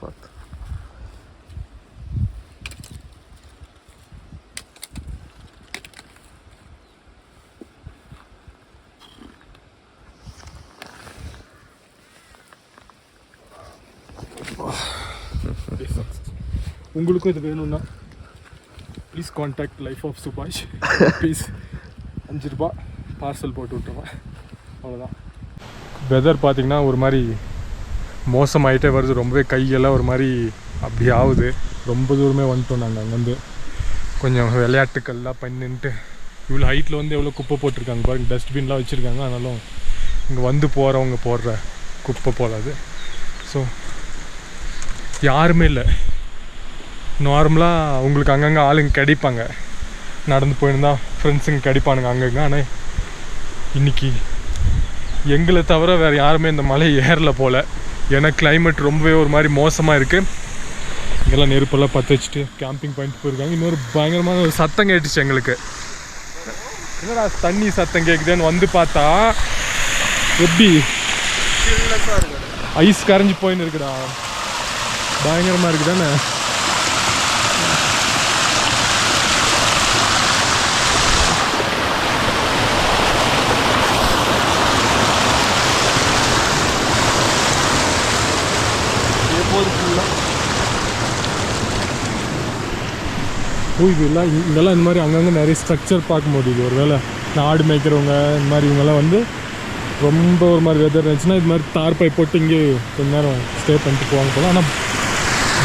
பார்த்து உங்களுக்கும் இது வேணும்னா ப்ளீஸ் கான்டாக்ட் லைஃப் ஆஃப் சுபாஷ். ப்ளீஸ் 5 ரூபா பார்சல் போட்டு விட்டுருவேன். அவ்வளோதான். வெதர் பார்த்திங்கன்னா ஒரு மாதிரி மோசமாயிட்டே வருது. ரொம்பவே கையெல்லாம் ஒரு மாதிரி அப்படி ஆகுது. ரொம்ப தூரமே வந்துட்டோம் நாங்கள். அங்கேருந்து கொஞ்சம் விளையாட்டுக்கள்லாம் பண்ணிட்டு இவ்வளோ ஹைட்டில் வந்து எவ்வளோ குப்பை போட்டிருக்காங்க பாருங்க. டஸ்ட்பின்லாம் வச்சுருக்காங்க. ஆனாலும் இங்கே வந்து போகிறவங்க போடுற குப்பை போடாது. ஸோ யாருமே இல்லை. நார்மலாக உங்களுக்கு அங்கங்கே ஆளுங்க கிடைப்பாங்க. நடந்து போயிருந்தா ஃப்ரெண்ட்ஸுங்க கிடைப்பானுங்க அங்கங்கே. ஆனால் இன்றைக்கி எங்களை தவிர வேறு யாருமே இந்த மலை ஏறல போல். ஏன்னா கிளைமேட் ரொம்பவே ஒரு மாதிரி மோசமாக இருக்குது. இங்கெல்லாம் நெருப்பெல்லாம் பற்ற வச்சுட்டு கேம்பிங் பாயிண்ட் போயிருக்காங்க. இன்னொரு பயங்கரமான ஒரு சத்தம் கேட்டுச்சு எங்களுக்கு. என்னடா தண்ணி சத்தம் கேட்குதுன்னு வந்து பார்த்தா எப்படி ஐஸ் கரைஞ்சி போயின்னு இருக்குடா. பயங்கரமாக இருக்குது தானே. இதெல்லாம் இங்கெல்லாம் இந்த மாதிரி அங்கங்கே நிறைய ஸ்ட்ரக்சர் பார்க்க முடியுது. ஒரு வேளை ஆடு மேய்க்கிறவங்க இந்த மாதிரி இவங்கெல்லாம் வந்து ரொம்ப ஒரு மாதிரி வெதர் இருந்துச்சுன்னா இது மாதிரி தார்பாய் போட்டு இங்கே கொஞ்ச நேரம் ஸ்டே பண்ணிட்டு போவாங்க போல. ஆனால்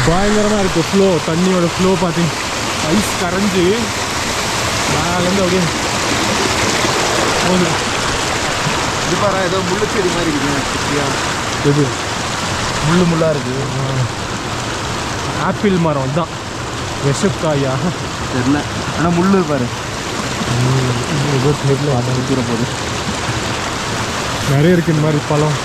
பயங்கரமாக இருக்குது ஃப்ளோ. தண்ணியோட ஃப்ளோ பார்த்தீங்கன்னா ஐஸ் கரைஞ்சி மேலேருந்து அப்படியே போகுது. இது பாரு ஏதோ முள்ளு செடி மாதிரி இருக்குது. எது முள்ளாக இருக்குது? ஆப்பிள் மரம் தான். விஷக்காயா தெரியல. ஆனால் முள் பாரு. ஏதோ தெரியல. அதை வைக்கிற போது நிறைய இருக்குது இந்த மாதிரி பழம்.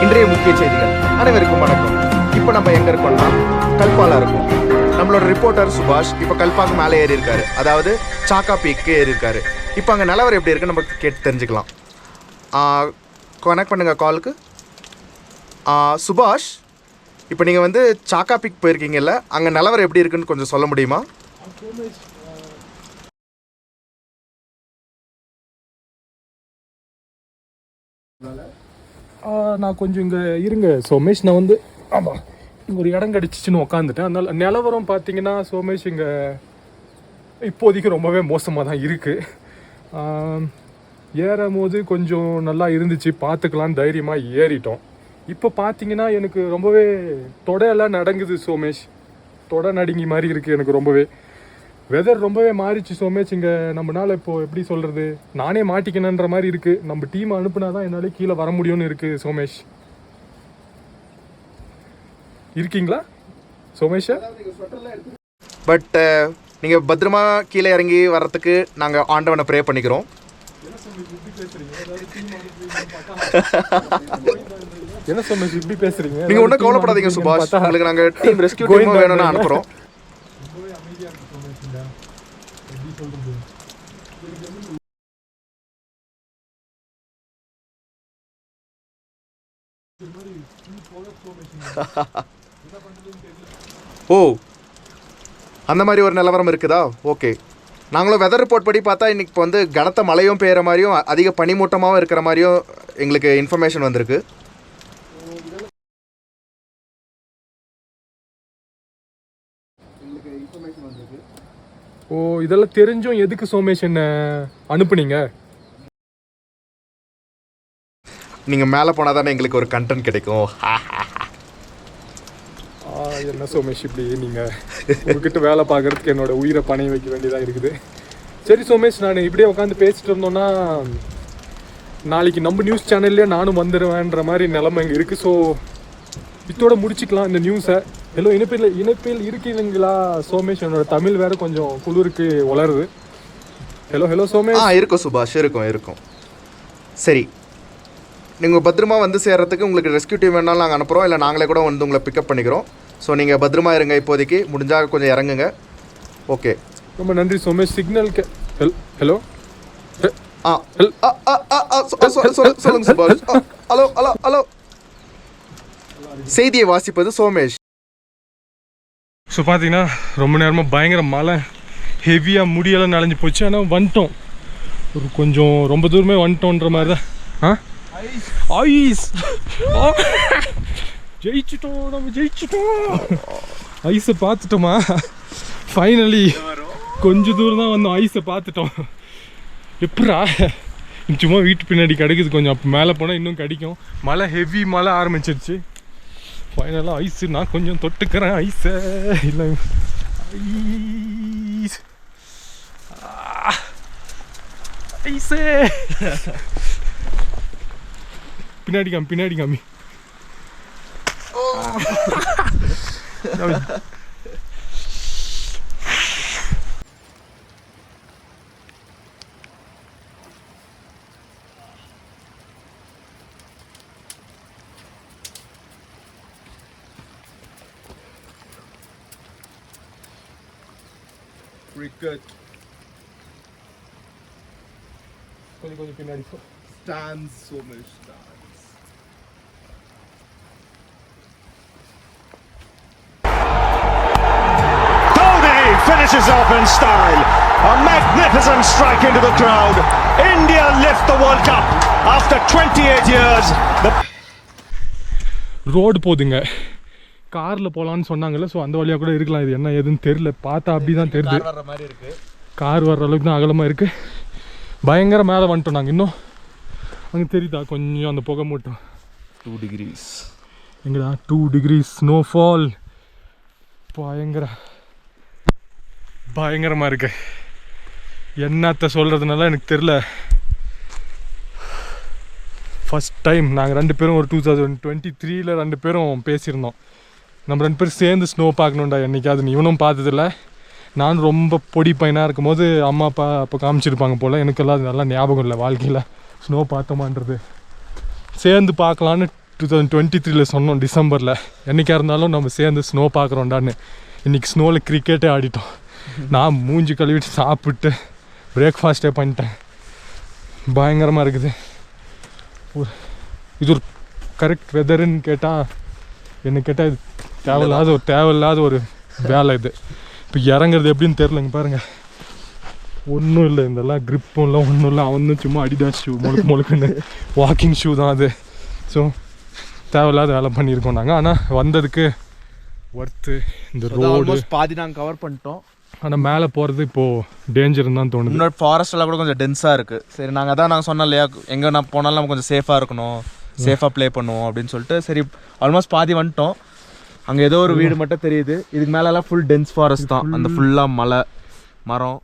இன்றைய முக்கிய செய்திகள். அனைவருக்கும் வணக்கம். இப்போ நம்ம எங்கே இருக்கோம்னா கல்பாவில் இருக்கோம். நம்மளோட ரிப்போர்ட்டர் சுபாஷ் இப்போ கல்பாக்கு மேலே ஏறி இருக்காரு. அதாவது சாக்கா பீக்கு ஏறி இருக்காரு. இப்போ அங்கே நிலவரம் எப்படி இருக்குன்னு நம்ம கேட்டு தெரிஞ்சுக்கலாம். கனெக்ட் பண்ணுங்கள் காலுக்கு. சுபாஷ், இப்போ நீங்கள் வந்து சாக்கா பீக் போயிருக்கீங்கல்ல, அங்கே நிலவரம் எப்படி இருக்குன்னு கொஞ்சம் சொல்ல முடியுமா? நான் கொஞ்சம் இங்கே இருங்க சோமேஷ். நான் வந்து ஆமாம் இங்கே ஒரு இடம் கிடச்சிச்சின்னு உக்காந்துட்டேன். அதனால் நிலவரம் பார்த்தீங்கன்னா சோமேஷ் இங்கே இப்போதைக்கு ரொம்பவே மோசமாக தான் இருக்குது. ஏறும் போது கொஞ்சம் நல்லா இருந்துச்சு, பார்த்துக்கலான்னு தைரியமாக ஏறிட்டோம். இப்போ பார்த்தீங்கன்னா எனக்கு ரொம்பவே தொடையெல்லாம் நடங்குது சோமேஷ். தொடை நடுங்கி மாதிரி இருக்குது எனக்கு ரொம்பவே. வெதர் ரொம்பவே மாறிச்சு சோமேஷ். இங்கே நம்மளால் இப்போது எப்படி சொல்கிறது, நானே மாட்டிக்கணுன்ற மாதிரி இருக்குது. நம்ம டீம் அனுப்புனா தான் என்னாலே கீழே வர முடியும்னு இருக்குது சோமேஷ். இருக்கீங்களா சோமேஷ்? பட் நீங்கள் பத்திரமா கீழே இறங்கி வர்றதுக்கு நாங்கள் ஆண்டவனை ப்ரே பண்ணிக்கிறோம். என்ன சோமேஷ் இப்படி பேசுறீங்க? நீங்கள் ஒன்றும் கவலைப்படாதீங்க சுபாஷ். உங்களுக்கு நாங்கள் டீம் ரெஸ்கியூ டீம் வேணும்னு அனுப்புகிறோம். ஓ, அந்த மாதிரி ஒரு நிலவரம் இருக்குதா? ஓகே. நாங்களும் வெதர் ரிப்போர்ட் படி பார்த்தா இன்றைக்கி இப்போ வந்து கனத்த மழையும் பெய்கிற மாதிரியும் அதிக பனிமூட்டமாகவும் இருக்கிற மாதிரியும் எங்களுக்கு இன்ஃபர்மேஷன் வந்திருக்கு. ஓ, இதெல்லாம் தெரிஞ்சும் எதுக்கு சோமேஷ் என்ன அனுப்புனீங்க? நீங்கள் மேலே போனால் தானே எங்களுக்கு ஒரு கண்டென்ட் கிடைக்கும். என்ன சோமேஷ் இப்படி நீங்கள் உங்ககிட்ட வேலை பார்க்குறதுக்கு என்னோடய உயிரை பணைய வைக்க வேண்டியதாக இருக்குது. சரி சோமேஷ், நான் இப்படியே உட்காந்து பேசிட்டு இருந்தோன்னா நாளைக்கு நம்ம நியூஸ் சேனல்லே நானும் வந்துடுவேன்ற மாதிரி நிலைமை இங்கே இருக்குது. ஸோ இதோட முடிச்சுக்கலாம் இந்த நியூஸை. ஹலோ, இணைப்பில் இருக்கீங்களா சோமேஷ்? என்னோட தமிழ் வேற கொஞ்சம் குளிருக்கு வளருது. ஹலோ சோமேஷ். இருக்கும் சுபாஷ், இருக்கும். சரி, நீங்கள் பத்திரமா வந்து சேர்றதுக்கு உங்களுக்கு ரெஸ்கியூ டீம் வேணாலும் நாங்கள் அனுப்புகிறோம், இல்லை நாங்களே கூட வந்து உங்களை பிக்கப் பண்ணிக்கிறோம். ஸோ நீங்கள் பத்திரமா இருங்க, இப்போதைக்கு முடிஞ்சால் கொஞ்சம் இறங்குங்க. ஓகே, ரொம்ப நன்றி சோமேஷ். சிக்னலுக்கு ஹலோ சொல்லுங்க சுபாஷ். ஹலோ. செய்தியை வாசிப்பது சோமேஷ். ஸோ பார்த்தீங்கன்னா ரொம்ப நேரமாக பயங்கர மழை, ஹெவியாக முடியெல்லாம் நனைஞ்சு போச்சு. ஆனால் வந்துட்டோம், ஒரு கொஞ்சம் ரொம்ப தூரமே வந்துட்டோன்ற மாதிரி தான். ஐஸ் நம்ம ஜெயிச்சிட்டோம். ஐஸை பார்த்துட்டோமா? ஃபைனலி கொஞ்சம் தூரம் தான் வந்தோம், ஐஸை பார்த்துட்டோம். எப்படா சும்மா வீட்டு பின்னாடி கிடைக்குது கொஞ்சம், அப்போ மேலே போனால் இன்னும் கிடைக்கும். மழை ஹெவி மழை ஆரம்பிச்சிருச்சு. ஃபைனலாக ஐஸு நான் கொஞ்சம் தொட்டுக்கிறேன் ஐஸை. இல்லை ஐஸே பின்னாடி காமி. கொஞ்சம் பின்னாடி Stands Somesh stands. Dhoni finishes off in style. A magnificent strike into the crowd. India lift the World Cup after 28 years. Road போதுங்க, காரில் போகலான்னு சொன்னாங்கல்ல. ஸோ அந்த வழியாக கூட இருக்கலாம். இது என்ன ஏதுன்னு தெரில, பார்த்தா அப்படி தான் தெரியுது. கார் வர்ற அளவுக்கு தான் அகலமாக இருக்குது. பயங்கர மேலே வந்துட்டோம் நாங்கள். இன்னும் அங்கே தெரியுதா கொஞ்சம் அந்த புகை மூட்டம்? 2 degrees எங்கடா 2 degrees ஸ்னோஃபால். பயங்கரமாக இருக்கு. என்னத்தை சொல்கிறதுனால எனக்கு தெரில. ஃபஸ்ட் டைம் நாங்கள் 2 பேரும் ஒரு 2023 2 பேரும் பேசியிருந்தோம். நம்ம 2 பேரும் சேர்ந்து ஸ்னோ பார்க்கணுண்டா என்றைக்காவது. இவனும் பார்த்ததில்ல, நான் ரொம்ப பொடி பையனாக இருக்கும் போது அம்மா அப்பா அப்போ காமிச்சிருப்பாங்க போல். எனக்கெல்லாம் அது நல்லா ஞாபகம் இல்லை வாழ்க்கையில் ஸ்னோ பார்த்தோமான்றது. சேர்ந்து பார்க்கலான்னு 2023 சொன்னோம் டிசம்பரில். என்றைக்காக இருந்தாலும் நம்ம சேர்ந்து ஸ்னோ பார்க்குறோண்டான்னு. இன்றைக்கி ஸ்னோவில் கிரிக்கெட்டே ஆடிட்டோம். நான் மூஞ்சி கழுவிட்டு சாப்பிட்டு பிரேக்ஃபாஸ்ட்டே பண்ணிட்டேன். பயங்கரமாக இருக்குது. இது ஒரு கரெக்ட் வெதருன்னு கேட்டால் என்ன கேட்டால் இது தேவையில்லாத ஒரு வேலை இது. இப்போ இறங்குறது எப்படின்னு தெரிலங்க பாருங்கள். ஒன்றும் இல்லை, இதெல்லாம் க்ரிப்பும் இல்லை, ஒன்றும் இல்லை. அவனும் சும்மா அடிடாஸ் ஷூ முழுக்குன்னு வாக்கிங் ஷூ தான் அது. ஸோ தேவையில்லாத வேலை பண்ணியிருக்கோம் நாங்கள். ஆனால் வந்ததுக்கு ஒர்த்து. இந்த ரோடு பாதி நாங்கள் கவர் பண்ணிட்டோம். ஆனால் மேலே போகிறது இப்போது டேஞ்சர்னு தான் தோணுது. இன்னொரு ஃபாரஸ்டெல்லாம் கூட கொஞ்சம் டென்ஸாக இருக்குது. சரி, நாங்கள் சொன்னோம் இல்லையா, எங்கே நான் போனாலும் நம்ம கொஞ்சம் சேஃபாக இருக்கணும், சேஃபாக ப்ளே பண்ணுவோம் அப்படின்னு சொல்லிட்டு சரி ஆல்மோஸ்ட் பாதி வந்துட்டோம். அங்கே ஏதோ ஒரு வீடு மட்டும் தெரியுது. இதுக்கு மேலெல்லாம் ஃபுல் டென்ஸ் ஃபாரஸ்ட் தான். அந்த ஃபுல்லாக மரம்.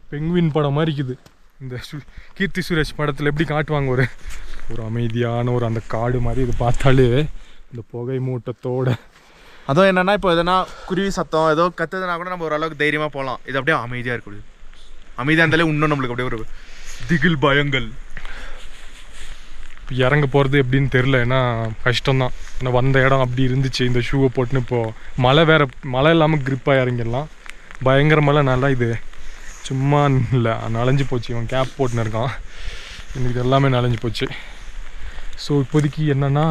பெங்குவின் படம் மாதிரி இருக்குது. இந்த கீர்த்தி சுரேஷ் படத்தில் எப்படி காட்டுவாங்க, ஒரு அமைதியான ஒரு அந்த காடு மாதிரி. இது பார்த்தாலே இந்த புகை மூட்டத்தோட. அதுவும் என்னென்னா, இப்போ எதனா குருவி சத்தம் ஏதோ கத்துதுனா கூட நம்ம ஓரளவுக்கு தைரியமாக போகலாம். இது அப்படியே அமைதியாக இருக்குது. அமைதியாக இருந்தாலே இன்னும் நம்மளுக்கு அப்படியே ஒரு திகில் பயங்கள். இப்போ இறங்க போகிறது எப்படின்னு தெரில, ஏன்னா கஷ்டம்தான். ஏன்னா வந்த இடம் அப்படி இருந்துச்சு. இந்த ஷூவை போட்டுன்னு இப்போது மழை இல்லாமல் க்ரிப்பாக இறங்கிடலாம். பயங்கர மழை. நல்லா இது சும்மா இல்லை, நனைஞ்சு போச்சு. இவன் கேப் போட்டுன்னு இருக்கான். இன்னைக்கு எல்லாமே நனைஞ்சு போச்சு. ஸோ இப்போதைக்கு என்னென்னா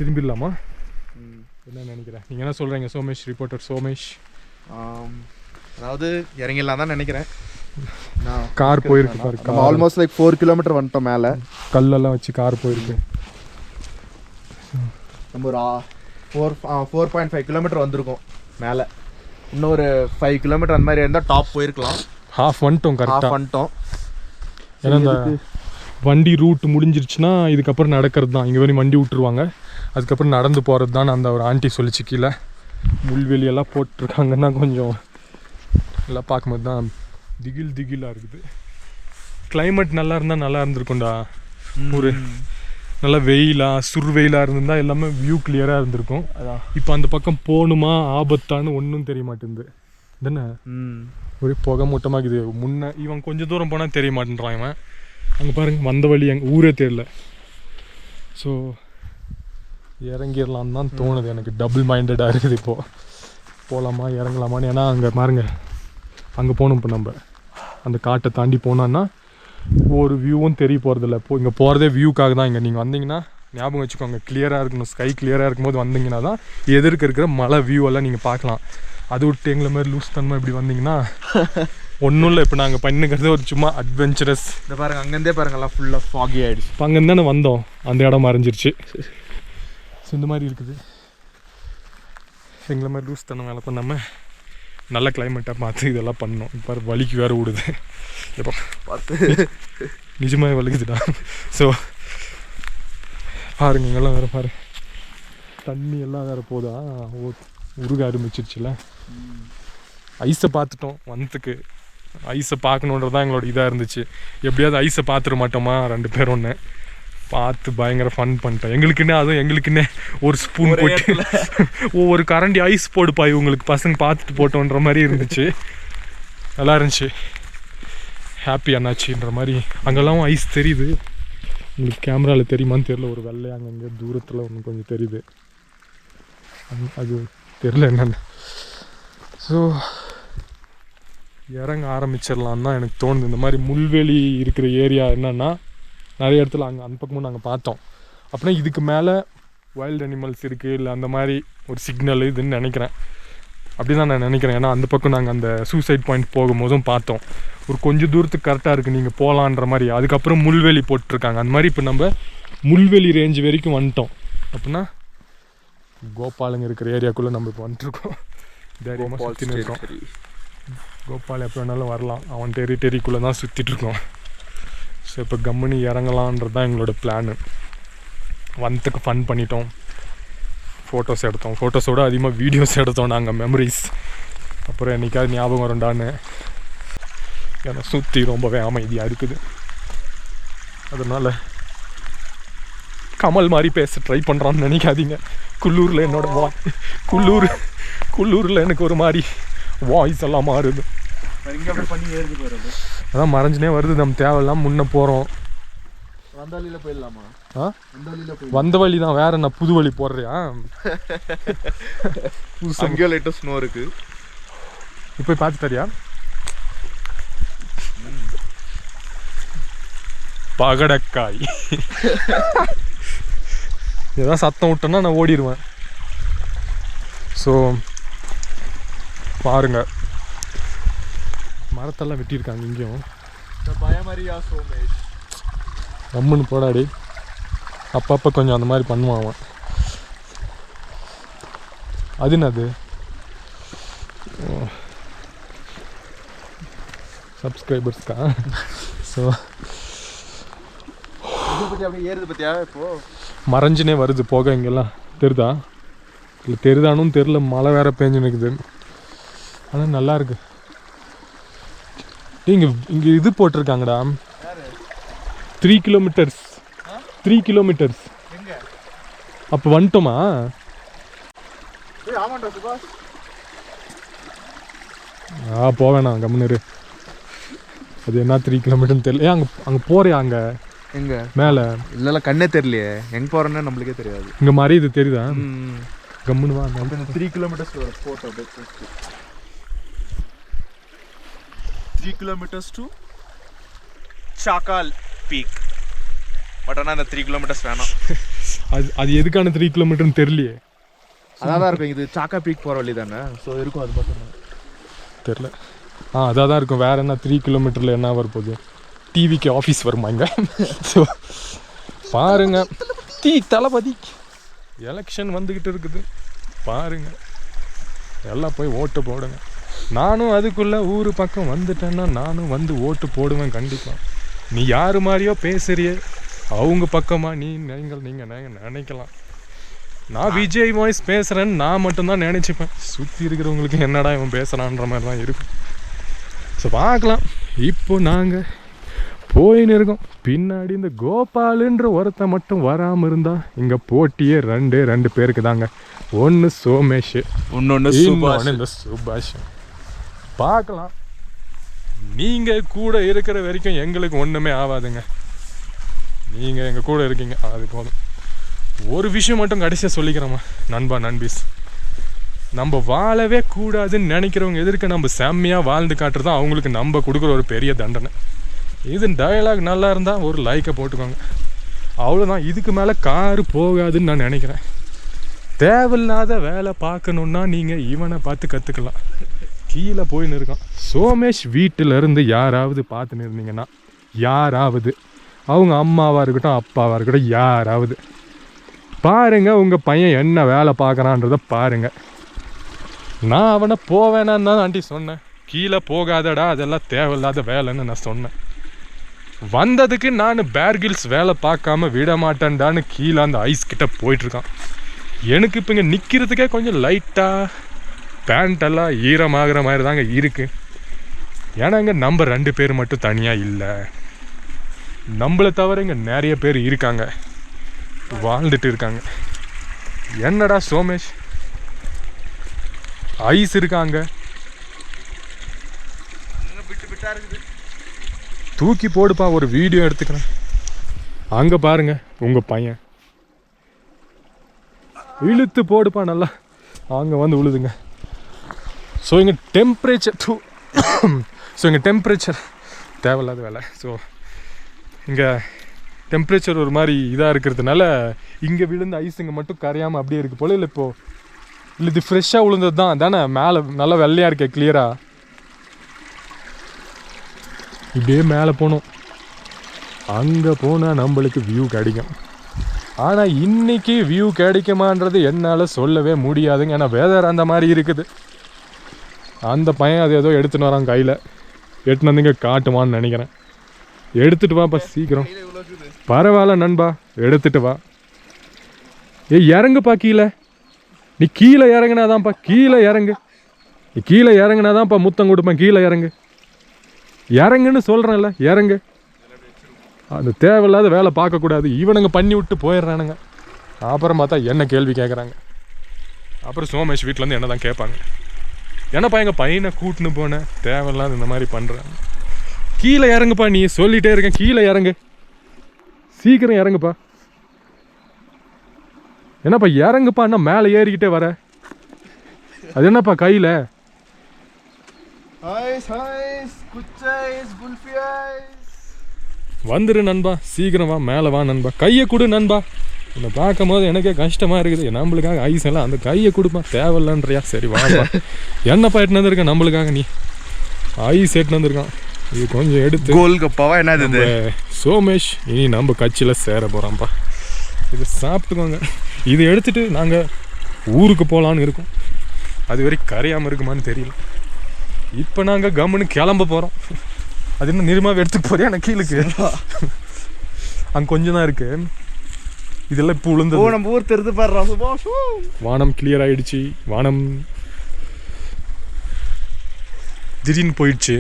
திரும்பிடலாமா என்ன நினைக்கிறேன்? நீங்கள் என்ன சொல்கிறீங்க சோமேஷ், ரிப்போர்ட்டர் சோமேஷ்? அதாவது இறங்கிடலாம் தான் நினைக்கிறேன். கார் போயிருக்கு பாரு. ஆல்மோஸ்ட் லைக் 4 கிலோமீட்டர் வந்துட்டோம். மேலே கல்லெல்லாம் வச்சு கார் போயிருக்கு. நம்ம ஒரு 4.5 கிலோமீட்டர் வந்திருக்கோம் மேலே. இன்னும் ஒரு 5 கிலோமீட்டர் அந்த மாதிரி இருந்தால் டாப் போயிருக்கலாம். ஹாஃப் வந்துட்டோம், கரெக்டாக வந்துட்டோம். ஏன்னா இந்த வண்டி ரூட் முடிஞ்சிருச்சுன்னா இதுக்கப்புறம் நடக்கிறது தான். இங்கே வரையும் வண்டி விட்டுருவாங்க, அதுக்கப்புறம் நடந்து போகிறது தான். அந்த ஒரு ஆண்டி சொல்லிச்சு கீழே முள்வெளியெல்லாம் போட்டிருக்காங்கன்னா கொஞ்சம் எல்லாம் பார்க்கும்போது தான் திகிலாக இருக்குது. கிளைமேட் நல்லா இருந்தால் நல்லா இருந்திருக்கும்டா. ஒரு நல்லா வெயிலாக சுர்வெயிலாக இருந்திருந்தா எல்லாமே வியூ கிளியராக இருந்திருக்கும். அதான் இப்போ அந்த பக்கம் போகணுமா ஆபத்தான்னு ஒன்றும் தெரிய மாட்டேங்குது. தானே ஒரே புகை மூட்டமாக இது. முன்னே இவன் கொஞ்சம் தூரம் போனால் தெரிய மாட்டேன்றான். இவன் அங்கே பாருங்க வந்த வழி எங்கள் ஊரே தெரியல. ஸோ இறங்கிடலான்னு தான் தோணுது எனக்கு. டபுள் மைண்டடாக இருக்குது இப்போது. போகலாமா இறங்கலாமான்னு. ஏன்னா அங்கே பாருங்க அங்கே போகணும். இப்போ நம்ம அந்த காட்டை தாண்டி போனோன்னா ஒரு வியூவும் தெரிய போகிறதில்ல. இப்போ இங்கே போகிறதே வியூக்காக தான். இங்கே நீங்கள் வந்தீங்கன்னா ஞாபகம் வச்சுக்கோங்க, கிளியராக இருக்கணும். ஸ்கை கிளியராக இருக்கும்போது வந்தீங்கன்னா தான் எதிர்க்க இருக்கிற மலை வியூ எல்லாம் நீங்கள் பார்க்கலாம். அது விட்டு எங்களை மாதிரி லூஸ் தன்மை இப்படி வந்தீங்கன்னா ஒன்றும் இல்லை. இப்போ நாங்கள் பண்ணுங்கிறது ஒரு சும்மா அட்வென்ச்சரஸ். இந்த பாருங்க அங்கேருந்தே பாருங்கலாம் ஃபுல்லாக ஃபாகி ஆகிடுச்சு. இப்போ அங்கேருந்து தானே வந்தோம், அந்த இடம் மறைஞ்சிருச்சு. ஸோ இந்த மாதிரி இருக்குது. எங்களை மாதிரி லூஸ் தன்னை வேலை பண்ணாமல் நல்ல கிளைமேட்டாக பார்த்து இதெல்லாம் பண்ணோம். இப்போ வலிக்கு வேறு விடுது. இப்போ பார்த்து நிஜமாக வலிக்குதுடா. ஸோ பாருங்க இங்கெல்லாம் வேறு பாரு, தண்ணி எல்லாம் வேறு போதா உருக ஆரம்பிச்சிருச்சுல. ஐஸை பார்த்துட்டோம் வந்ததுக்கு. ஐஸை பார்க்கணுன்றது தான் எங்களோட இதாக இருந்துச்சு. எப்படியாவது ஐஸை பார்த்துட மாட்டோமா 2 பேர் ஒன்று பார்த்து பயங்கர ஃபன் பண்ணிட்டோம். எங்களுக்குன்னே அதுவும் எங்களுக்குன்னே ஒரு ஸ்பூன் போட்டு ஒவ்வொரு கரண்டி ஐஸ் போடுப்பா இவங்களுக்கு பசங்க பார்த்துட்டு போட்டோன்ற மாதிரி இருந்துச்சு. நல்லா இருந்துச்சு. ஹாப்பி அண்ணாச்சின்ற மாதிரி. அங்கெல்லாம் ஐஸ் தெரியுது. உங்களுக்கு கேமராவில் தெரியுமான்னு தெரில. ஒரு வெள்ளை அங்கங்கே தூரத்தில் ஒன்று கொஞ்சம் தெரியுது. அது தெரில என்னென்னு. ஸோ இறங்க ஆரம்பிச்சிடலான்னு தான் எனக்கு தோணுது. இந்த மாதிரி முள்வெளி இருக்கிற ஏரியா என்னென்னா நிறைய இடத்துல அங்கே அந்த பக்கமும் நாங்கள் பார்த்தோம். அப்படின்னா இதுக்கு மேலே வைல்டு அனிமல்ஸ் இருக்குது இல்லை அந்த மாதிரி ஒரு சிக்னல் இதுன்னு நினைக்கிறேன். அப்படி தான் நான் நினைக்கிறேன். ஏன்னா அந்த பக்கம் நாங்கள் அந்த சூசைட் பாயிண்ட் போகும்போதும் பார்த்தோம். ஒரு கொஞ்சம் தூரத்துக்கு கரெக்டாக இருக்குது நீங்கள் போகலான்ற மாதிரி. அதுக்கப்புறம் முள்வெளி போட்டிருக்காங்க. அந்த மாதிரி இப்போ நம்ம முள்வெளி ரேஞ்சு வரைக்கும் வந்துட்டோம். அப்படின்னா கோபாலுங்க இருக்கிற ஏரியாக்குள்ளே நம்ம இப்போ வந்துட்டுருக்கோம். தைரியமாக சுற்றின்னு இருக்கோம். கோபால் எப்போ வேணாலும் வரலாம். அவன் டெரிட்டரிக்குள்ளே தான் சுற்றிட்டுருக்கோம். ஸோ இப்போ கம்முனி இறங்கலான்றது தான் எங்களோட பிளானு. வந்ததுக்கு ஃபன் பண்ணிட்டோம். ஃபோட்டோஸ் எடுத்தோம். ஃபோட்டோஸோட அதிகமாக வீடியோஸ் எடுத்தோம் நாங்கள், மெமரிஸ். அப்புறம் என்றைக்காவது ஞாபகம் வரும்டான்னு. ஏன்னா சுற்றி ரொம்பவே அமைதியாக இருக்குது. அதனால் கமல் மாதிரி பேச ட்ரை பண்ணுறான்னு நினைக்காதீங்க. குள்ளூரில் என்னோட குள்ளூரில் எனக்கு ஒரு மாதிரி வாய்ஸ் எல்லாம் மாறுது. அதான் மறைஞ்சுனே வருது. நம்ம தேவையில்லாம் முன்னே போகிறோம். வந்தாலியில் போயிடலாமா? வந்த வழி தான். வேற என்ன புது வழி போடுறியா? அங்கேயோ லைட்டாக ஸ்னோ இருக்குது. இப்போ பார்த்து தரியா? பகடக்காய். ஏதாவது சத்தம் விட்டோன்னா நான் ஓடிடுவேன். ஸோ பாருங்க மரத்தெல்லாம் வெட்டியிருக்காங்க இங்கேயும். ரம்முன்னு போடாடி. அப்பப்போ கொஞ்சம் அந்த மாதிரி பண்ணுவான் அவன். அது என்னது? சப்ஸ்கிரைபர்ஸ்க்கா? ஸோ அப்படியே ஏறுது பார்த்தியா? இப்போது மறைஞ்சுனே வருது போக. இங்கெல்லாம் தெரிதா? இல்லை தெரிதானும் தெரில. மழை வேற பேஞ்சு நிற்குது. ஆனால் நல்லா இருக்கு. இங்கே இது போட்டிருக்காங்கடா 3 கிலோமீட்டர்ஸ். 3 கிலோமீட்டர்ஸ். அப்போ வந்துட்டோமா? போவேண்ணா கம்முன்னு. அது என்ன 3 கிலோமீட்டர்னு தெரியல. அங்கே போறியா? அங்கே எங்க மேலே இல்லைல்ல, கண்ணே தெரியலையே. எங்கே போகிறோன்னு நம்மளுக்கே தெரியாது. இங்கே மாதிரி இது தெரியுதா? கம்முனுவா. 3 kilometres photo 3 kilometers to Chakal Peak. But ஆனால் இந்த 3 கிலோமீட்டர்ஸ் வேணாம். அது எதுக்கான 3 கிலோமீட்டர்னு தெரியலையே. அதான் இருக்கும். இது சாக்கா பீக் போகிற வழி தானே. ஸோ இருக்கும். அது மட்டும் தெரில. அதாக தான் இருக்கும். வேறு என்ன 3 கிலோமீட்டரில் என்ன வரப்போகுது? டிவிக்கு ஆஃபீஸ் வருமா இங்கே? ஸோ பாருங்க. தளபதி எலெக்ஷன் வந்துக்கிட்டு இருக்குது. பாருங்க எல்லாம் போய் ஓட்டு போடுங்க. நானும் அதுக்குள்ளே ஊர் பக்கம் வந்துட்டேன்னா நானும் வந்து ஓட்டு போடுவேன் கண்டிப்பாக. நீ யார் மாதிரியோ பேசுறியே, அவங்க பக்கமாக நீங்கள் நினைக்கலாம். நான் விஜய் வாய்ஸ் பேசுகிறேன்னு நான் மட்டும்தான் நினச்சிப்பேன். சுற்றி இருக்கிறவங்களுக்கு என்னடா இவன் பேசுகிறான்ற மாதிரி தான் இருக்கும். ஸோ பார்க்கலாம். இப்போ நாங்கள் போயின்னு இருக்கோம். பின்னாடி இந்த கோபாலுன்ற ஒருத்தன் மட்டும் வராமல் இருந்தா இங்கே போட்டியே ரெண்டு பேருக்கு தாங்க. ஒன்று சோமேஷ், இன்னொன்று இந்த சுபாஷ். பார்க்கலாம், நீங்கள் கூட இருக்கிற வரைக்கும் எங்களுக்கு ஒன்றுமே ஆகாதுங்க. நீங்கள் எங்கள் கூட இருக்கீங்க, அது போதும். ஒரு விஷயம் மட்டும் கடைசியாக சொல்லிக்கிறோமா நண்பீஸ், நம்ம வாழவே கூடாதுன்னு நினைக்கிறவங்க எதிர்க்க நம்ம செம்மையாக வாழ்ந்து காட்டுறது தான் அவங்களுக்கு நம்ம கொடுக்குற ஒரு பெரிய தண்டனை. இது டயலாக் நல்லா இருந்தால் ஒரு லைக்கை போட்டுக்கோங்க, அவ்வளோதான். இதுக்கு மேலே காரு போகாதுன்னு நான் நினைக்கிறேன். தேவையில்லாத வேலை பார்க்கணுன்னா நீங்கள் இவனை பார்த்து கற்றுக்கலாம். கீழே போயின்னு இருக்கான் சோமேஷ். வீட்டிலேருந்து யாராவது பார்த்துன்னு இருந்தீங்கன்னா, யாராவது அவங்க அம்மாவாக இருக்கட்டும் அப்பாவாக இருக்கட்டும், யாராவது பாருங்கள் உங்கள் பையன் என்ன வேலை பார்க்குறான்றத பாருங்கள். நான் அவனை போவேனான்னு தான் ஆண்டி சொன்னேன். கீழே போகாதடா, அதெல்லாம் தேவையில்லாத வேலைன்னு நான் சொன்னேன். வந்ததுக்கு நான் பேர்கில்ஸ் வேலை பார்க்காம விட மாட்டேன்டான்னு கீழே அந்த ஐஸ் கிட்ட போயிட்டுருக்கான். எனக்கு இப்போ இங்கே நிற்கிறதுக்கே கொஞ்சம் லைட்டாக பேண்ட்டெல்லாம் ஈரமாகிற மாதிரி தாங்க இருக்குது. ஏன்னா இங்கே நம்ம 2 பேர் மட்டும் தனியாக இல்லை, நம்மளை தவிர இங்கே நிறைய பேர் இருக்காங்க, வாழ்ந்துட்டு இருக்காங்க. என்னடா சோமேஷ், ஐஸ் இருக்காங்க, தூக்கி போடுப்பா, ஒரு வீடியோ எடுத்துக்கிறேன். அங்கே பாருங்க உங்கள் பையன், இழுத்து போடுப்பா நல்லா, அங்கே வந்து விழுதுங்க. ஸோ இங்கே டெம்பரேச்சர் தேவையில்லாத வேலை. ஸோ இங்கே டெம்பரேச்சர் ஒரு மாதிரி இதாக இருக்கிறதுனால இங்கே விழுந்த ஐஸுங்க மட்டும் கரையாமல் அப்படியே இருக்குது போல. இல்லை இப்போது இல்லை இது ஃப்ரெஷ்ஷாக விழுந்தது தான் தானே, மேலே நல்லா வெள்ளையாக இருக்கே கிளியராக. இப்படியே மேலே போகணும், அங்கே போனால் நம்மளுக்கு வியூ கிடைக்கும். ஆனால் இன்றைக்கி வியூ கிடைக்குமான்றது என்னால் சொல்லவே முடியாதுங்க. ஏன்னா வேதர் அந்த மாதிரி இருக்குது. அந்த பையன் அது ஏதோ எடுத்துன்னு வரான் கையில், எடுத்துன்னு வந்துங்க காட்டுவான்னு நினைக்கிறேன். எடுத்துகிட்டு வாப்பா சீக்கிரம். பரவாயில்ல நண்பா, எடுத்துகிட்டு வா. இறங்குப்பா கீழே. நீ கீழே இறங்குனாதான்ப்பா, கீழே இறங்கு. நீ கீழே இறங்குனாதான்ப்பா முத்தம் கொடுப்பேன். கீழே இறங்குன்னு சொல்கிறேன்ல, இறங்கு. அந்த தேவையில்லாத வேலை பார்க்கக்கூடாது. இவனுங்க பண்ணி விட்டு போயிடுறானுங்க. அப்புறம் பார்த்தா என்ன கேள்வி கேட்குறாங்க. அப்புறம் சோமேஷ் வீட்டிலேருந்து என்ன தான் கேட்பாங்க, என்னப்பா எங்கள் பையனை கூட்டின்னு போனேன், தேவையில்லாத இந்த மாதிரி பண்ணுறாங்க. கீழே இறங்குப்பா, நீ சொல்லிகிட்டே இருக்கேன், கீழே இறங்கு, சீக்கிரம் இறங்குப்பா. என்னப்பா இறங்குப்பா, என்ன மேலே ஏறிக்கிட்டே வர, அது என்னப்பா கையில்? வந்துரு நண்பா, சீக்கிரம் வா, மேலே வா நண்பா, கையை கொடு நண்பா. என்னை பார்க்கும் போது எனக்கே கஷ்டமாக இருக்குது. நம்மளுக்காக ஐஸ் எல்லாம் அந்த கையை கொடுப்பா, தேவையில்லன்றியா? சரி வாப்பா. என்னப்பா எட்டுன்னு வந்திருக்கேன் நம்மளுக்காக, நீ ஐஸ் எட்டுன்னு வந்திருக்கான். இது கொஞ்சம் எடுத்து கோல் கப்பாவா என்னது சோமேஷ், இனி நம்ம கட்சியில் சேர போகிறோம்ப்பா. இது சாப்பிட்டுக்கோங்க. இது எடுத்துகிட்டு நாங்கள் ஊருக்கு போகலான்னு இருக்கோம். அது வரைக்கும் கரையாமல் இருக்குமான்னு தெரியல. இப்போ நாங்கள் கம்முன்னு கிளம்ப போகிறோம். அது என்ன நிர்மாவை எடுத்துட்டு போறியா? நான் கீழுக்கு அங்கே கொஞ்சம் தான் இருக்கு. இதெல்லாம் இப்போ விழுந்து நம்ம ஊர் தெரிந்து பாடுறா. வானம் கிளியர் ஆயிடுச்சு. வானம் திடீர்னு போயிடுச்சு.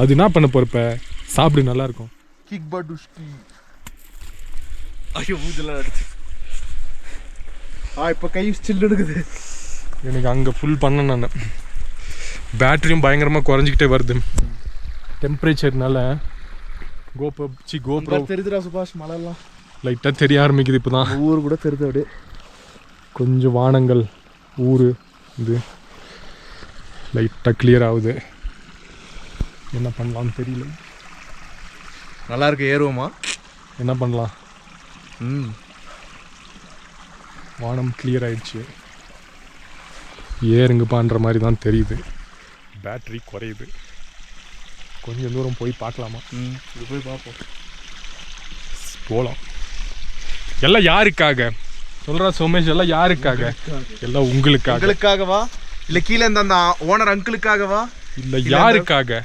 அது என்ன பண்ண போறப்ப சாப்பிடு, நல்லா இருக்கும். கிக் படுஷ்டி. ஐயோ இதெல்லாம் எடுத்து இப்போ கை ஸ்டில் எடுக்குது. எனக்கு அங்கே ஃபுல் பண்ண நான் பேட்டரியும் பயங்கரமாக குறைஞ்சிக்கிட்டே வருது டெம்பரேச்சர்னால. கோப்ரோ தெரியுதுடா சுபாஷ், மழைலாம் லைட்டாக தெரிய ஆரம்பிக்குது. இப்போ தான் ஊர் கூட தெரியுது. அப்படியே கொஞ்சம் வானங்கள் ஊர் இது லைட்டாக கிளியர் ஆகுது. என்ன பண்ணலான்னு தெரியல. நல்லா இருக்கு, ஏறுவோமா? என்ன பண்ணலாம்? வானம் கிளியர் ஆயிடுச்சு. ஏறுங்கப்பான்ற மாதிரி தான் தெரியுது. பேட்ரி குறையுது. கொஞ்சம் தூரம் போய் பார்க்கலாமா? இது போய் பார்ப்போம். போகலாம். எல்லாம் யாருக்காக சொல்கிறா சோமேஷ்? எல்லாம் யாருக்காக? எல்லாம் உங்களுக்காக. உங்களுக்காகவா? இல்லை கீழே இருந்த அந்த ஓனர் அங்கிளுக்காகவா? இல்லை யாருக்காக?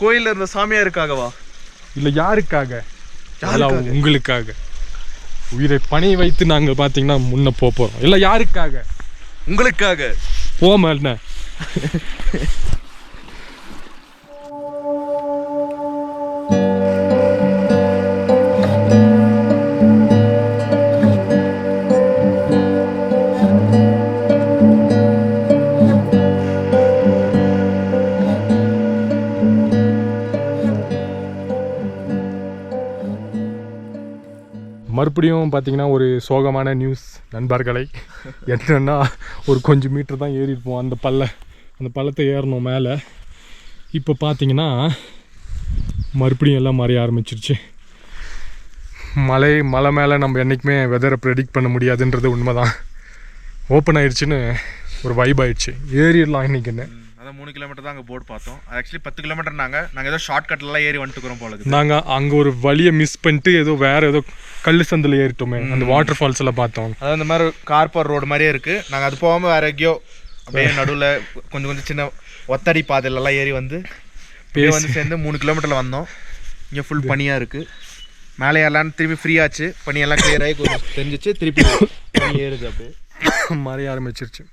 கோயிலில் இருந்த சாமியாருக்காகவா? இல்லை யாருக்காக? எல்லாம் உங்களுக்காக. உயிரை பணி வைத்து நாங்கள் பார்த்தீங்கன்னா முன்ன போகிறோம். எல்லாம் யாருக்காக? உங்களுக்காக. போமா என்ன மறுபடியும் பார்த்தீங்கன்னா ஒரு சோகமான நியூஸ் நண்பர்களை. என்னென்னா ஒரு கொஞ்சம் மீட்டர் தான் ஏறிப்போம் அந்த பள்ளத்தை ஏறணும் மேலே. இப்போ பார்த்தீங்கன்னா மறுபடியும் எல்லாம் மறைய ஆரம்பிச்சிருச்சு. மலை மேலே நம்ம என்றைக்குமே வெதரை ப்ரெடிக்ட் பண்ண முடியாதுன்றது உண்மை தான். ஓப்பன் ஆயிடுச்சுன்னு ஒரு வைப் ஆயிடுச்சு. ஏறிடலாம் இன்றைக்கின்னு. அதான் 3 கிலோமீட்டர் தான் அங்கே போர்டு பார்த்தோம். ஆக்சுவலி 10 கிலோமீட்டர் நாங்கள் ஏதோ ஷார்ட்கட்லாம் ஏறி வந்துட்டுக்கிறோம் போல. நாங்கள் அங்கே ஒரு வழியை மிஸ் பண்ணிட்டு ஏதோ கல் சந்தில் ஏறிட்டோமே, அந்த வாட்டர் ஃபால்ஸ் எல்லாம் பார்த்தோம். அதாவது இந்த மாதிரி கார்பர் ரோடு மாதிரியே இருக்குது. நாங்கள் அது போகாமல் வேற எங்கேயோ அப்படியே நடுவில் கொஞ்சம் சின்ன ஒத்தடி பாதையிலலாம் ஏறி வந்து சேர்ந்து 3 கிலோமீட்டரில் வந்தோம். இங்கே ஃபுல் பனியாக இருக்குது. மேலே எல்லாம் திருப்பி ஃப்ரீ ஆச்சு. பனியெல்லாம் கிளியர் ஆகி கொஞ்சம் தெரிஞ்சிச்சு. திருப்பி பனி ஏறுது, அப்படியே மறைய ஆரம்பிச்சிருச்சு.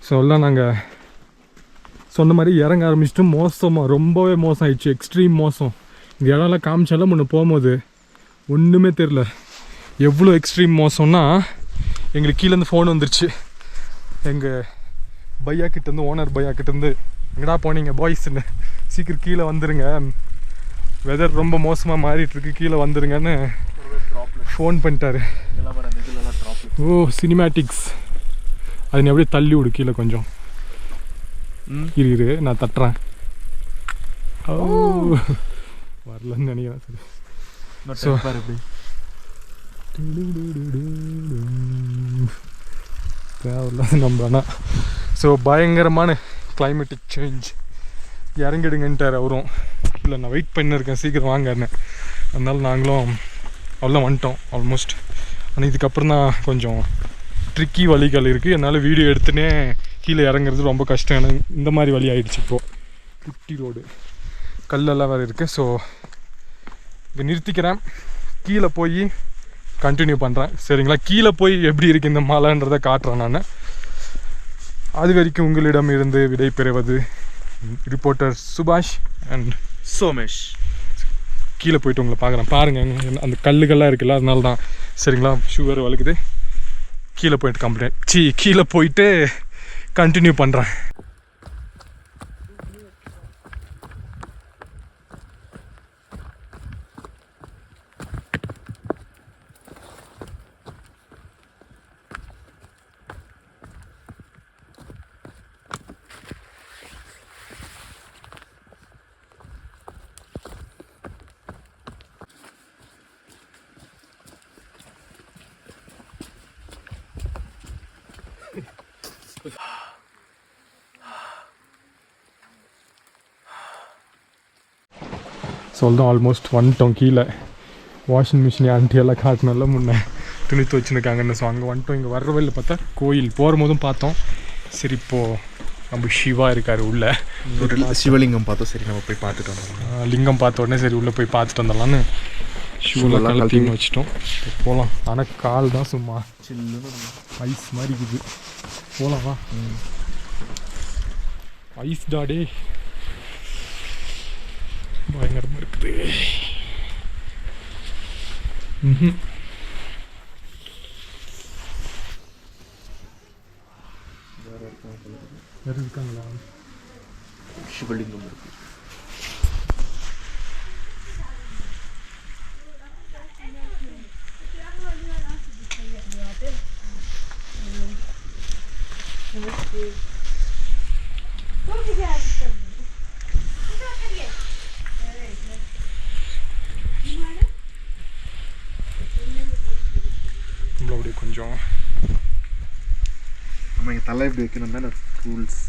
ஸோ எல்லாம் நாங்கள் சொன்ன மாதிரி இறங்க ஆரம்பிச்சிட்டு ரொம்பவே மோசம் ஆயிடுச்சு. எக்ஸ்ட்ரீம் மோசம். இந்த இடம்லாம் காமிச்சாலும் முன்ன போகும்போது ஒன்றுமே தெரில எவ்வளோ எக்ஸ்ட்ரீம் மோசம்னா, எங்களுக்கு கீழேருந்து ஃபோன் வந்துருச்சு. எங்கள் பையா கிட்டேருந்து, ஓனர் பையா கிட்டேருந்து, எங்கடா போனீங்க பாய்ஸ்ன்னு, சீக்கிரம் கீழே வந்துடுங்க, வெதர் ரொம்ப மோசமாக மாறிட்டுருக்கு, கீழே வந்துடுங்கன்னு ஃபோன் பண்ணிட்டாரு. ஓ சினிமேட்டிக்ஸ், அது நீ அப்படியே தள்ளி விடு கீழே கொஞ்சம். இரு நான் தட்டுறேன். ஓ வரலன்னு நினைக்கிறேன். ஸோ தேவையில்லாத நம்ம ஆனால் ஸோ பயங்கரமான கிளைமேட்டிக் சேஞ்ச். இறங்கிடுங்கன்ட்டார் அவரும். இல்லை நான் வெயிட் பண்ணியிருக்கேன் சீக்கிரம் வாங்கன்னு. அதனால நாங்களும் அவ்வளோ வந்துட்டோம் ஆல்மோஸ்ட். ஆனால் இதுக்கப்புறம் தான் கொஞ்சம் ட்ரிக்கி வழிகள் இருக்குது. என்னால் வீடியோ எடுத்துனே கீழே இறங்குறது ரொம்ப கஷ்டம். எனக்கு இந்த மாதிரி வழி ஆகிடுச்சு. இப்போது குட்டி ரோடு, கல்லெல்லாம் வேறு இருக்குது. ஸோ இங்கே நிறுத்திக்கிறேன், கீழே போய் கண்டினியூ பண்ணுறேன். சரிங்களா? கீழே போய் எப்படி இருக்குது இந்த மலைன்றதை காட்டுறேன் நான். அது வரைக்கும் உங்களிடம் இருந்து விடை பெறுவது ரிப்போர்ட்டர் சுபாஷ் அண்ட் சோமேஷ். கீழே போயிட்டு உங்களை பார்க்குறேன். பாருங்கள் அந்த கல்லுகள்லாம் இருக்குல்ல, அதனால தான். சரிங்களா? ஷுகர் வலுக்குது. கீழே போயிட்டு கீழே போயிட்டு கண்டினியூ பண்ணுறேன். சொல்லும் ஆல்மோஸ்ட் வந்துட்டோம் கீழே. வாஷிங் மிஷின் ஆண்டியெல்லாம் காட்டினால முன்னே துணி துவச்சுருக்காங்கன்னு. ஸோ அங்கே வந்துட்டோம். இங்கே வர்ற வழியில் பார்த்தா கோயில், போகிற போதும் பார்த்தோம். சரி இப்போது நம்ம சிவா இருக்கார் உள்ளே, சிவலிங்கம் பார்த்தோம். சரி நம்ம போய் பார்த்துட்டு வந்துடலாம். லிங்கம் பார்த்த உடனே சரி உள்ளே போய் பார்த்துட்டு வந்துடலான்னு ஷூலாம் கலத்தின்னு வச்சுட்டோம். போகலாம். ஆனால் கால் தான் சும்மா சில்லுன்னு ஐஸ் மாதிரி இருக்குது. போகலாம் வா. ஐஸ் டாடே பயங்கரமாக இருக்குது. வேறு இருக்காங்களா? சிவலிங்கம் இருக்கு. நம்மளுடைய கொஞ்சம் நம்ம இங்கே தலை எப்படி வைக்கணும் தான் ரூல்ஸ்.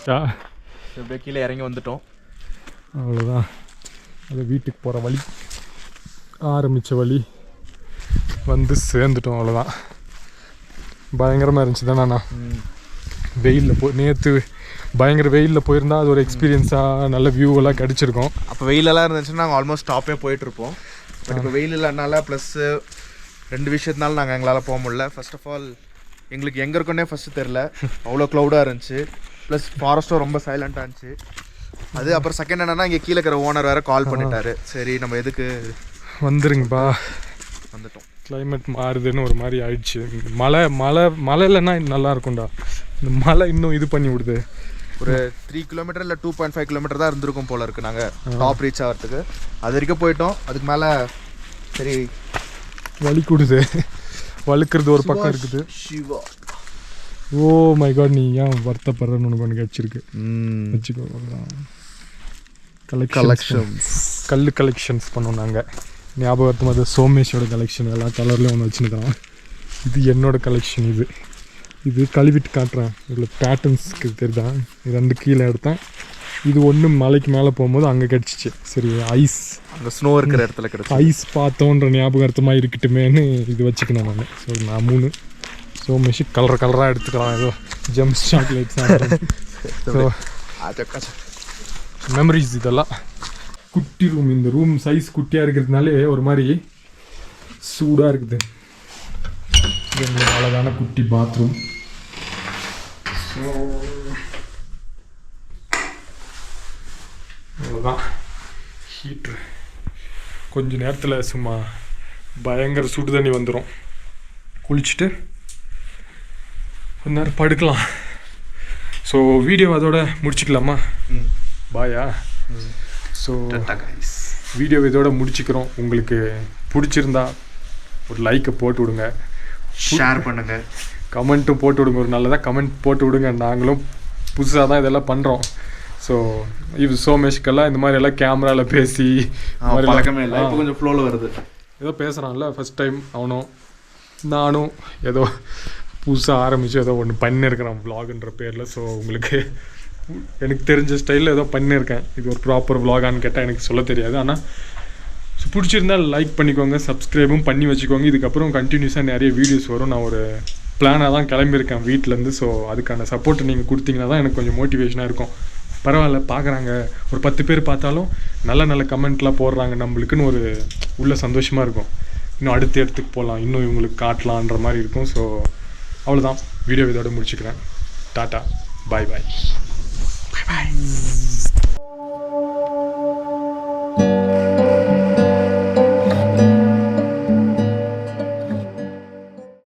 இப்படியே கீழே இறங்கி வந்துட்டோம். அவ்வளோதான். அது வீட்டுக்கு போகிற வழி, ஆரம்பித்த வழி வந்து சேர்ந்துட்டோம். அவ்வளோதான். பயங்கரமாக இருந்துச்சு தானண்ணா. வெயிலில் நேற்று பயங்கர வெயிலில் போயிருந்தா அது ஒரு எக்ஸ்பீரியன்ஸாக நல்ல வியூவெல்லாம் கிடச்சிருக்கோம். அப்போ வெயிலெல்லாம் இருந்துச்சுன்னா நாங்கள் ஆல்மோஸ்ட் ஸ்டாப்பே போயிட்டுருப்போம். பட் இப்போ வெயில் இல்லைனால ப்ளஸ்ஸு 2 விஷயத்தினால நாங்கள் எங்களால் போக முடியல. ஃபர்ஸ்ட் ஆஃப் ஆல் எங்களுக்கு எங்கே இருக்கோன்னே ஃபஸ்ட்டு தெரில, அவ்வளோ க்ளவுடாக இருந்துச்சு. ப்ளஸ் ஃபாரஸ்ட்டும் ரொம்ப சைலண்ட்டாக இருந்துச்சு. அது அப்புறம் செகண்ட் என்னன்னா இங்கே கீழே இருக்கிற ஓனர் வேறு கால் பண்ணிட்டாரு. சரி நம்ம எதுக்கு வந்துருங்கப்பா, வந்துட்டோம். கிளைமேட் மாறுதுன்னு ஒரு மாதிரி ஆயிடுச்சு. மழை இல்லைன்னா நல்லா இருக்கும்டா. இந்த மழை இன்னும் இது பண்ணி விடுது. ஒரு 3 கிலோமீட்டர் இல்லை 2.5 கிலோமீட்டர் தான் இருந்திருக்கும் போல இருக்குது நாங்கள் டாப் ரீச் ஆகிறதுக்கு. அது வரைக்கும் போயிட்டோம். அதுக்கு மேலே சரி வலி கொடுது, வழுக்கிறது ஒரு பக்கம் இருக்குது. சிவா, ஓ மை காட், நீ ஏன் வருத்தப்படுறன்னு ஒன்று பண்ணி கிடச்சிருக்கு. வச்சுக்கோ. கலெக்ஷன்ஸ் பண்ணோம் நாங்கள். ஞாபகத்தும் அது சோமேஷோட கலெக்ஷன், எல்லா கலர்லேயும் ஒன்று வச்சுருக்கான். இது என்னோட கலெக்ஷன். இது கழுவிட்டு காட்டுறேன். இதில் பேட்டர்ன்ஸ்க்கு தெரியுதான். 2 கீழே எடுத்தேன். இது ஒன்று மலைக்கு மேலே போகும்போது அங்கே கிடச்சிச்சு. சரி, ஐஸ் அங்கே ஸ்னோ இருக்கிற இடத்துல கிடச்சி ஐஸ் பார்த்தோன்ற ஞாபகார்த்தமாக இருக்கட்டுமேன்னு இது வச்சுக்கணும் நான். ஸோ நான் 3 சோமேஷ் கலராக எடுத்துக்கலாம். ஏதோ ஜெம்ஸ் சாக்லேட்ஸ். ஸோ மெமரிஸ் இதெல்லாம். குட்டி ரூம். இந்த ரூம் சைஸ் குட்டியாக இருக்கிறதுனாலே ஒரு மாதிரி சூடாக இருக்குது. எங்களுக்கு அழகான குட்டி பாத்ரூம். ஸோ அவ்வளோதான். ஹீட்ரு கொஞ்ச நேரத்தில் சும்மா பயங்கர சுடு தண்ணி வந்துடும். குளிச்சுட்டு கொஞ்ச நேரம் படுக்கலாம். ஸோ வீடியோ அதோட முடிச்சுக்கலாமா? பாயா. ஸோ வீடியோ இதோட முடிச்சுக்கிறோம். உங்களுக்கு பிடிச்சிருந்தா ஒரு லைக்கை போட்டு விடுங்க, ஷேர் பண்ணுங்கள், கமெண்ட்டும் போட்டு விடுங்க. ஒரு நல்லதாக கமெண்ட் போட்டு விடுங்க. நாங்களும் புதுசாக தான் இதெல்லாம் பண்ணுறோம். ஸோ இது சோமேஷ்கெல்லாம் இந்த மாதிரி எல்லாம் கேமராவில் பேசி பழக்கமே இல்லை. இப்போ கொஞ்சம் ஃப்ளோவில் வருது. ஏதோ பேசுகிறான்ல ஃபஸ்ட் டைம். அவனும் நானும் ஏதோ புதுசாக ஆரம்பித்து ஏதோ ஒன்று பண்ணியிருக்கிறேன் விலாகுன்ற பேரில். ஸோ உங்களுக்கு எனக்கு தெரிஞ்ச ஸ்டைலில் ஏதோ பண்ணியிருக்கேன். இது ஒரு ப்ராப்பர் விலாகான்னு கேட்டால் எனக்கு சொல்ல தெரியாது. ஆனால் ஸோ பிடிச்சிருந்தால் லைக் பண்ணிக்கோங்க, சப்ஸ்கிரைபும் பண்ணி வச்சுக்கோங்க. இதுக்கப்புறம் கண்டினியூஸாக நிறைய வீடியோஸ் வரும். நான் ஒரு பிளானாக தான் கிளம்பியிருக்கேன் வீட்டிலேருந்து. ஸோ அதுக்கான சப்போர்ட்டை நீங்கள் கொடுத்தீங்கன்னா தான் எனக்கு கொஞ்சம் மோட்டிவேஷனாக இருக்கும். பரவாயில்ல, பார்க்குறாங்க, ஒரு 10 பேர் பார்த்தாலும் நல்ல கமெண்ட்லாம் போடுறாங்க நம்மளுக்குன்னு ஒரு உள்ள சந்தோஷமாக இருக்கும். இன்னும் அடுத்த இடத்துக்கு போகலாம், இன்னும் இவங்களுக்கு காட்டலான்ற மாதிரி இருக்கும். ஸோ அவ்வளோதான், வீடியோ இதோட முடிச்சுக்கிறேன். டாட்டா, பாய் பாய்.